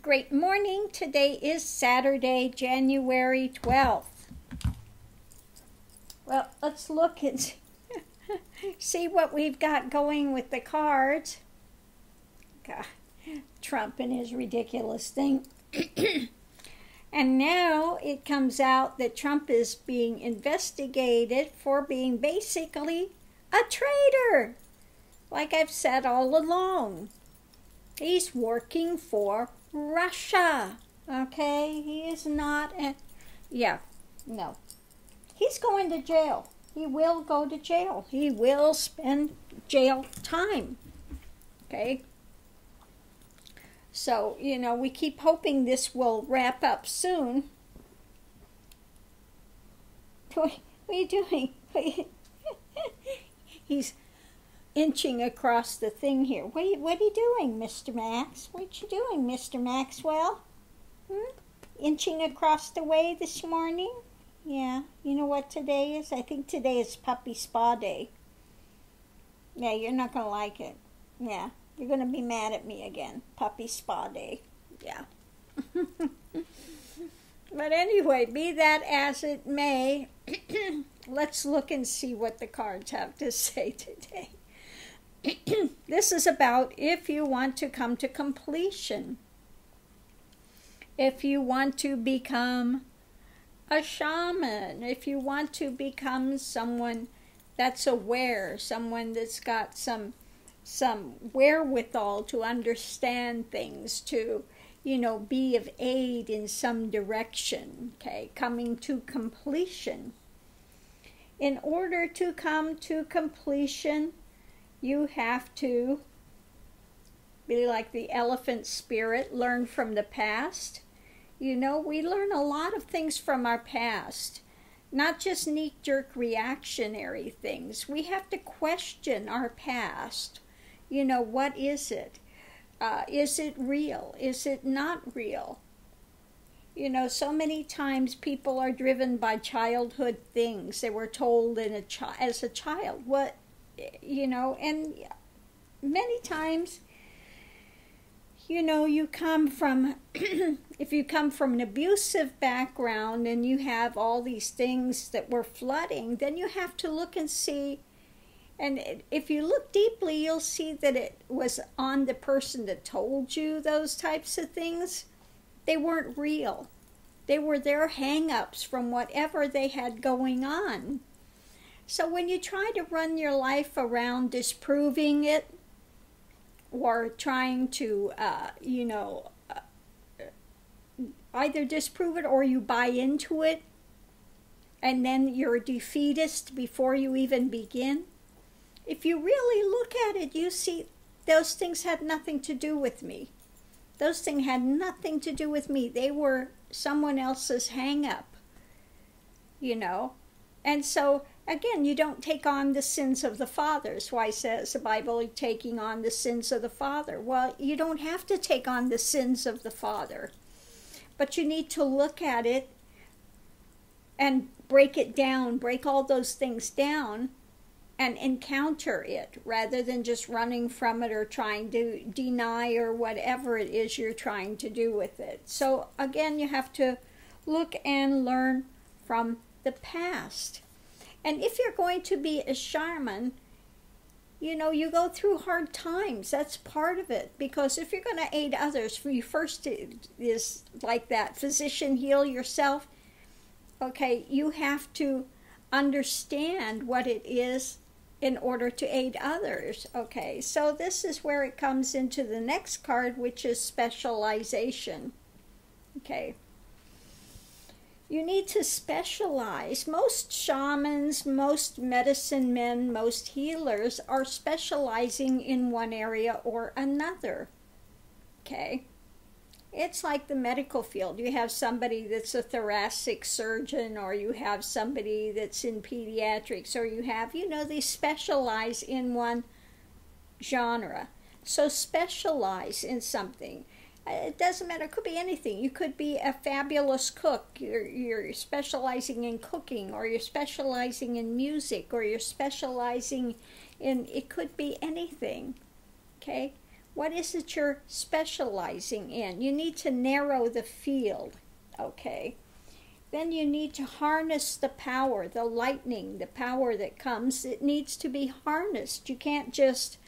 Great morning. Today is Saturday, January 12th. Well, let's look and see what we've got going with the cards. God, Trump and his ridiculous thing. And now it comes out that Trump is being investigated for being basically a traitor. Like I've said all along. He's working for Russia. Okay? He is not no. He's going to jail. He will go to jail. He will spend jail time. Okay? So, we keep hoping this will wrap up soon. What are you doing? He's inching across the thing here. What are you doing, Mr. Max? What you doing, Mr. Maxwell? Inching across the way this morning? Yeah. You know what today is? I think today is Puppy Spa Day. Yeah, you're not going to like it. Yeah. You're going to be mad at me again. Puppy Spa Day. Yeah. But anyway, be that as it may, let's look and see what the cards have to say today. This is about if you want to come to completion. If you want to become a shaman. If you want to become someone that's aware. Someone that's got some wherewithal to understand things, to, be of aid in some direction, okay, coming to completion. In order to come to completion, you have to be like the elephant spirit, learn from the past. We learn a lot of things from our past. Not just knee-jerk reactionary things. We have to question our past. What is it? Is it real? Is it not real? So many times people are driven by childhood things they were told as a child. And many times, you come from, if you come from an abusive background and you have all these things that were flooding, then you have to look and see. And if you look deeply, you'll see that it was on the person that told you those types of things. They weren't real. They were their hang-ups from whatever they had going on. So when you try to run your life around disproving it, or trying to, either disprove it or you buy into it, and then you're a defeatist before you even begin, if you really look at it, you see those things had nothing to do with me. Those things had nothing to do with me. They were someone else's hang-up, And so, again, you don't take on the sins of the fathers. Why says the Bible taking on the sins of the father? Well, you don't have to take on the sins of the father. But you need to look at it and break it down, break all those things down, and encounter it rather than just running from it or trying to deny or whatever it is you're trying to do with it. So again, you have to look and learn from the past. And if you're going to be a shaman, you go through hard times. That's part of it. Because if you're going to aid others, you first is like that, physician, heal yourself. Okay, you have to understand what it is in order to aid others. Okay, so this is where it comes into the next card, which is specialization. Okay. You need to specialize. Most shamans, most medicine men, most healers are specializing in one area or another. Okay? It's like the medical field. You have somebody that's a thoracic surgeon, or you have somebody that's in pediatrics, or you have, they specialize in one genre. So specialize in something. It doesn't matter. It could be anything. You could be a fabulous cook. You're specializing in cooking, or you're specializing in music, or you're specializing in, it could be anything. Okay? What is it you're specializing in? You need to narrow the field, okay? Then you need to harness the power, the lightning, the power that comes. It needs to be harnessed. You can't just,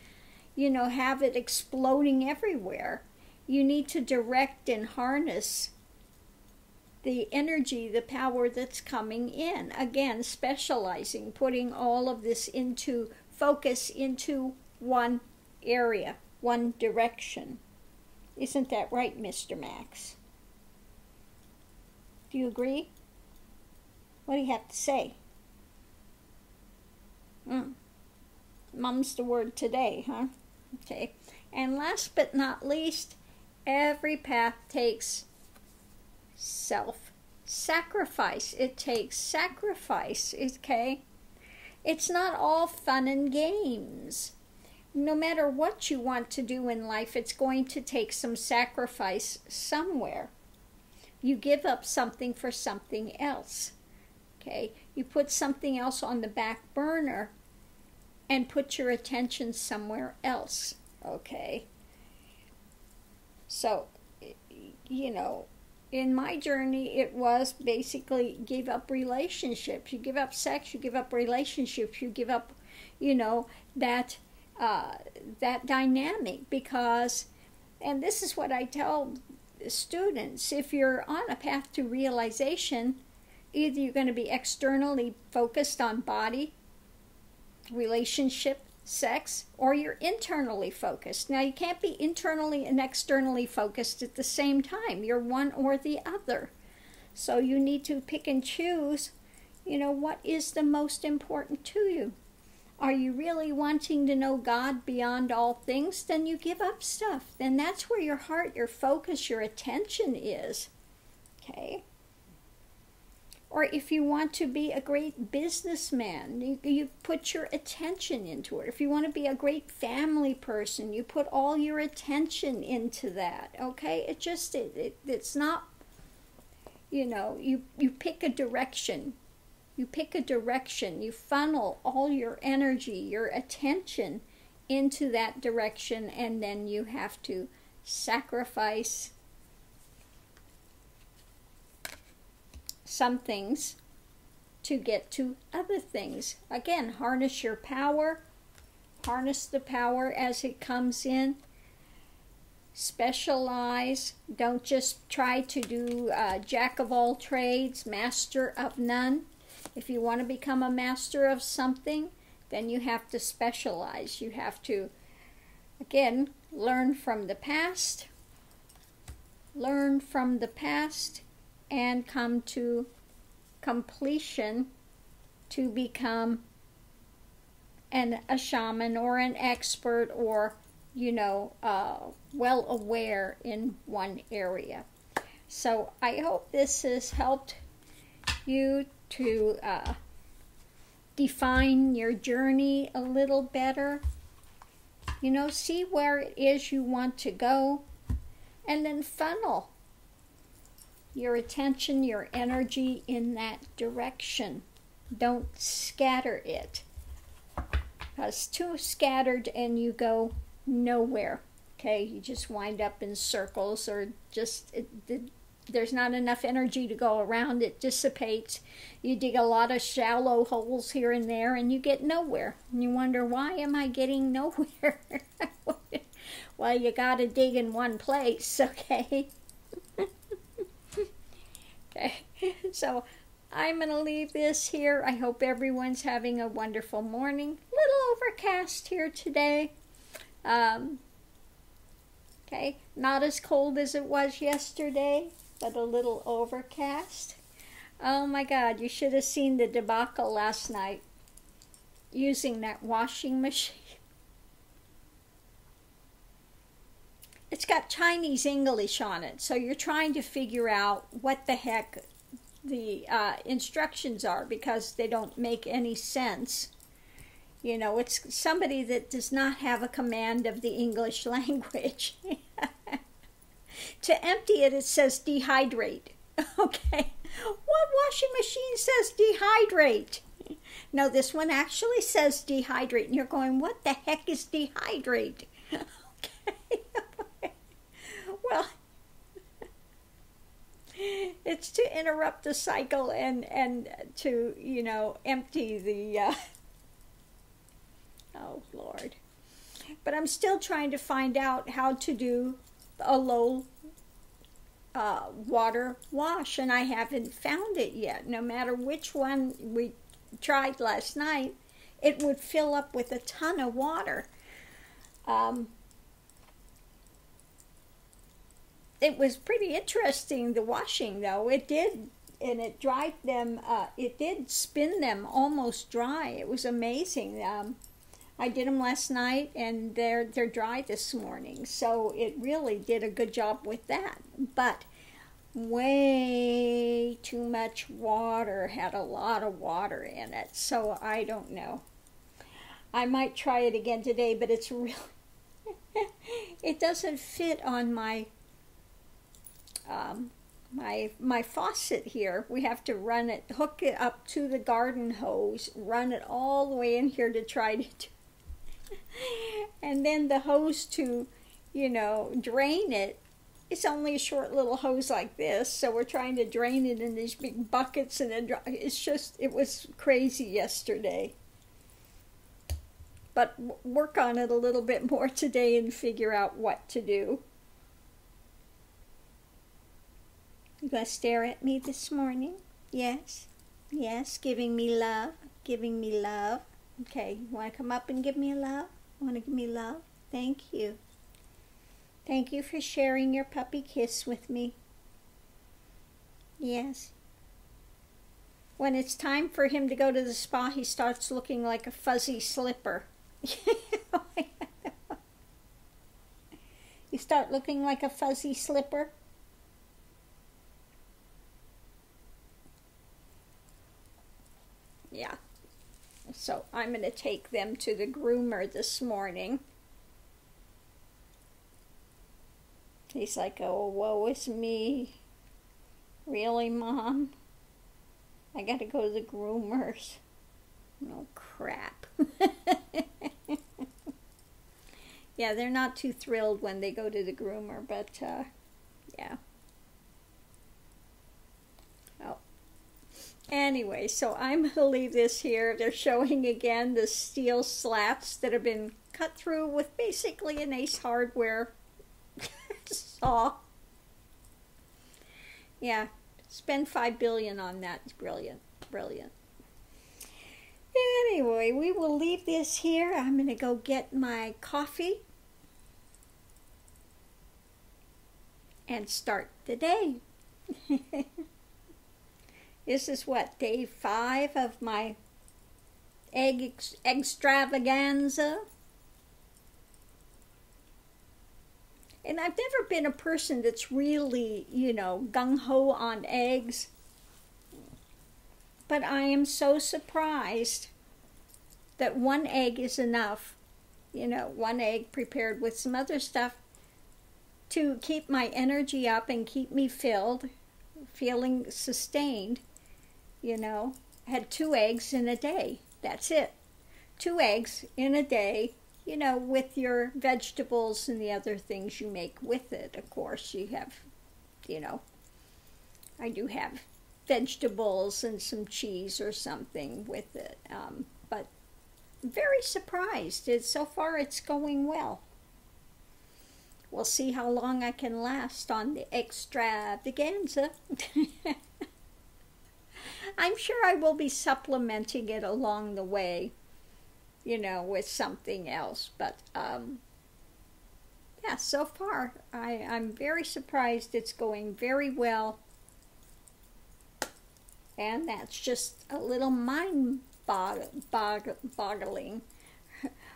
have it exploding everywhere. You need to direct and harness the energy, the power that's coming in. Again, specializing, putting all of this into focus into one area, one direction. Isn't that right, Mr. Max? Do you agree? What do you have to say? Mum's the word today, huh? Okay. And last but not least, every path takes self-sacrifice. It takes sacrifice, okay? It's not all fun and games. No matter what you want to do in life, it's going to take some sacrifice somewhere. You give up something for something else, okay? You put something else on the back burner and put your attention somewhere else, okay? So, in my journey, it was basically give up relationships. You give up sex, you give up relationships, you give up, that dynamic, because, and this is what I tell students, if you're on a path to realization, either you're going to be externally focused on body, relationship, sex, or you're internally focused. Now, you can't be internally and externally focused at the same time. You're one or the other. So you need to pick and choose, what is the most important to you. Are you really wanting to know God beyond all things? Then you give up stuff. Then that's where your heart, your focus, your attention is. Okay? Or if you want to be a great businessman, you put your attention into it. If you want to be a great family person, you put all your attention into that. Okay? It's not, you pick a direction. You pick a direction. You funnel all your energy, your attention into that direction, and then you have to sacrifice some things to get to other things. Again, harness your power. Harness the power as it comes in. Specialize. Don't just try to do jack of all trades, master of none. If you want to become a master of something, then you have to specialize. You have to, again, learn from the past. Learn from the past and come to completion to become a shaman or an expert or, well aware in one area. So I hope this has helped you to define your journey a little better. See where it is you want to go, and then funnel your attention, your energy in that direction. Don't scatter it, because too scattered and you go nowhere. Okay, you just wind up in circles, or just there's not enough energy to go around. It dissipates. You dig a lot of shallow holes here and there, and you get nowhere. And you wonder, why am I getting nowhere? Well, you got to dig in one place, okay? Okay, so I'm going to leave this here. I hope everyone's having a wonderful morning. Little overcast here today. Okay, not as cold as it was yesterday, but a little overcast. Oh my God, you should have seen the debacle last night using that washing machine. It's got Chinese English on it, so you're trying to figure out what the heck the instructions are, because they don't make any sense. It's somebody that does not have a command of the English language. To empty it, it says dehydrate. Okay. What washing machine says dehydrate? No, this one actually says dehydrate. And you're going, what the heck is dehydrate? Okay. Well, it's to interrupt the cycle and to, you know, empty the, oh, Lord. But I'm still trying to find out how to do a low water wash, and I haven't found it yet. No matter which one we tried last night, it would fill up with a ton of water. It was pretty interesting, the washing, though. It did, and it dried them, it did spin them almost dry. It was amazing. I did them last night, and they're dry this morning. So it really did a good job with that. But way too much water, had a lot of water in it. So I don't know. I might try it again today, but it's really, it doesn't fit on my my faucet here. We have to run it, hook it up to the garden hose, run it all the way in here to try to and then the hose to, you know, drain it. It's only a short little hose like this, so we're trying to drain it in these big buckets, and then it's just, it was crazy yesterday. But work on it a little bit more today and figure out what to do. You gonna stare at me this morning? Yes. Yes, giving me love. Giving me love. Okay, you want to come up and give me love? Want to give me love? Thank you. Thank you for sharing your puppy kiss with me. Yes. When it's time for him to go to the spa, he starts looking like a fuzzy slipper. You start looking like a fuzzy slipper? Yeah. So I'm going to take them to the groomer this morning. He's like, oh, woe is me. Really, Mom? I got to go to the groomers. Oh, crap. Yeah, they're not too thrilled when they go to the groomer, but, yeah. Oh. Anyway, so I'm going to leave this here. They're showing again the steel slats that have been cut through with basically an Ace Hardware saw. Yeah, spend $5 billion on that. It's brilliant, brilliant. Anyway, we will leave this here. I'm going to go get my coffee and start the day. This is what, day 5 of my egg extravaganza. And I've never been a person that's really, you know, gung-ho on eggs. But I am so surprised that one egg is enough, you know, one egg prepared with some other stuff to keep my energy up and keep me filled, feeling sustained, you know. I had 2 eggs in a day. That's it. 2 eggs in a day, you know, with your vegetables and the other things you make with it. Of course, you have, you know, I do have vegetables and some cheese or something with it. But I'm very surprised. So far, it's going well. We'll see how long I can last on the extravaganza. I'm sure I will be supplementing it along the way, you know, with something else. But, yeah, so far, I'm very surprised it's going very well. And that's just a little mind-boggling.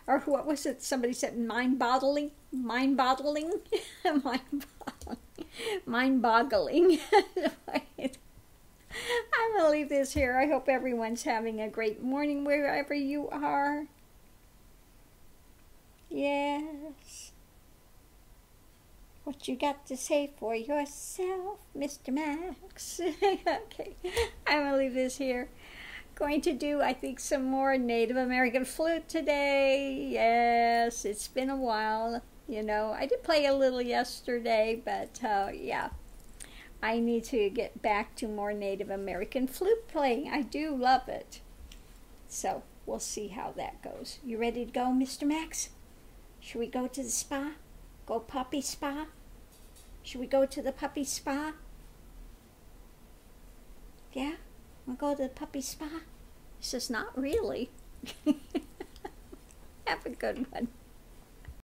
Or what was it? Somebody said mind-boggling? Mind-boggling? Mind-boggling. I'm going to leave this here. I hope everyone's having a great morning wherever you are. Yes. What you got to say for yourself, Mr. Max? Okay, I'm going to leave this here. Going to do, I think, some more Native American flute today. Yes, it's been a while. You know, I did play a little yesterday, but yeah, I need to get back to more Native American flute playing. I do love it. So we'll see how that goes. You ready to go, Mr. Max? Should we go to the spa? Go puppy spa? Should we go to the puppy spa? Yeah? We'll go to the puppy spa? He says, not really. Have a good one.